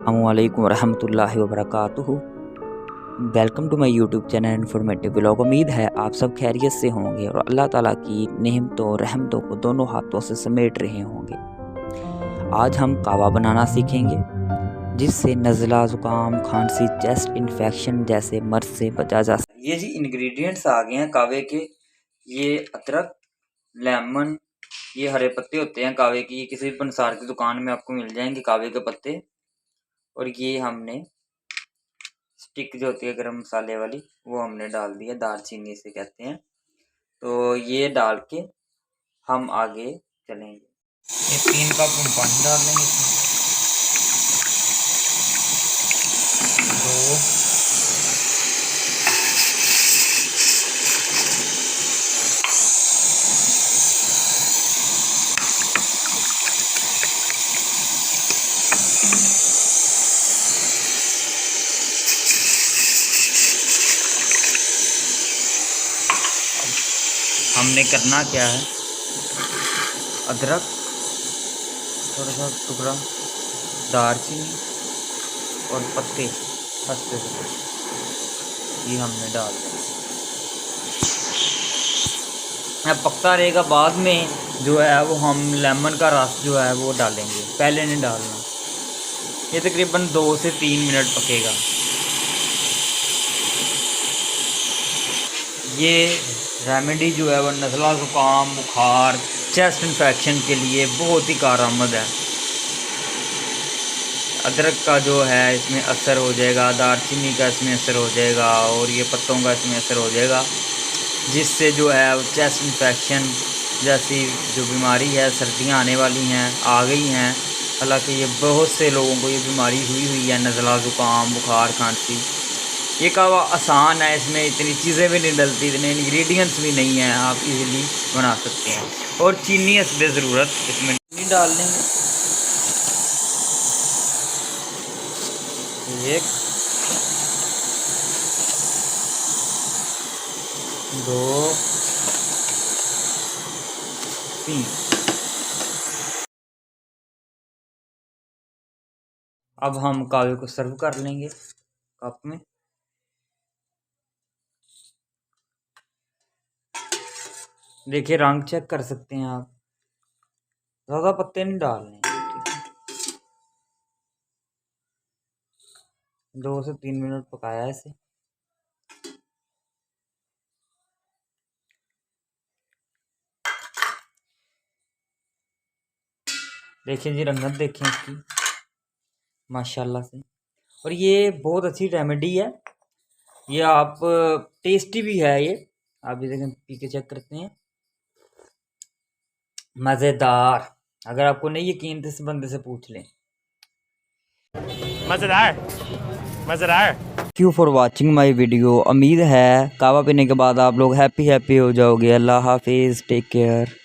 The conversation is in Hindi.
अस्सलामुअलैकुम वरहमतुल्लाहि वबरकातुहू। Welcome to my YouTube channel informative vlog. उम्मीद है आप सब खैरियत से होंगे और अल्लाह ताला की नेमतों रहमतों को दोनों हाथों से समेट रहे होंगे। आज हम कहवा बनाना सीखेंगे जिससे नज़ला, ज़ुकाम, खांसी, चेस्ट इन्फेक्शन जैसे मर्ज से बचा जा सके। ये जी इंग्रेडिएंट्स आ गए हैं कहवे के। ये अदरक, लेमन, ये हरे पत्ते होते हैं कहवे की, किसी भी पंसार की दुकान में आपको मिल जाएंगे कहवे के पत्ते। और ये हमने स्टिक जो होती है गरम मसाले वाली वो हमने डाल दिया, दालचीनी से कहते हैं। तो ये डाल के हम आगे चलेंगे। ये 3 कप हम पानी डाल लेंगे इसमें। 2, हमने करना क्या है, अदरक थोड़ा सा टुकड़ा, दालचीनी और पत्ते हंसते से ये हमने डाल दिया। पकता रहेगा, बाद में जो है वो हम लेमन का रस जो है वो डालेंगे, पहले नहीं डालना। ये तकरीबन 2 से 3 मिनट पकेगा। ये रेमेडी जो है वो नज़ला, ज़ुकाम, बुखार, चेस्ट इन्फेक्शन के लिए बहुत ही कारआमद है। अदरक का जो है इसमें असर हो जाएगा, दालचीनी का इसमें असर हो जाएगा और ये पत्तों का इसमें असर हो जाएगा, जिससे जो है चेस्ट इन्फेक्शन जैसी जो बीमारी है, सर्दियां आने वाली हैं, आ गई हैं। हालांकि ये बहुत से लोगों को ये बीमारी हुई है, नज़ला, ज़ुकाम, बुखार, खांसी। ये कहवा आसान है, इसमें इतनी चीज़ें भी नहीं डलती, इतने इंग्रेडिएंट्स भी नहीं हैं, आप इजीली बना सकते हैं। और चीनी हस्बे ज़रूरत इसमें चीनी डाल लेंगे। 1, 2, 3। अब हम कहवे को सर्व कर लेंगे कप में। देखिए रंग चेक कर सकते हैं आप, ज़्यादा पत्ते नहीं डालने, ठीक है। 2 से 3 मिनट पकाया इसे। देखिए जी रंगत देखें इसकी माशाल्लाह से। और ये बहुत अच्छी रेमेडी है, ये आप टेस्टी भी है। ये आप ये देखें, पी के चेक करते हैं, मज़ेदार। अगर आपको नहीं यकीन तो इस बंदे से पूछ लें। मज़ेदार मज़ेदार। Thank you for watching my video. उम्मीद है कहवा पीने के बाद आप लोग हैप्पी हो जाओगे। अल्लाह हाफिज़, टेक केयर।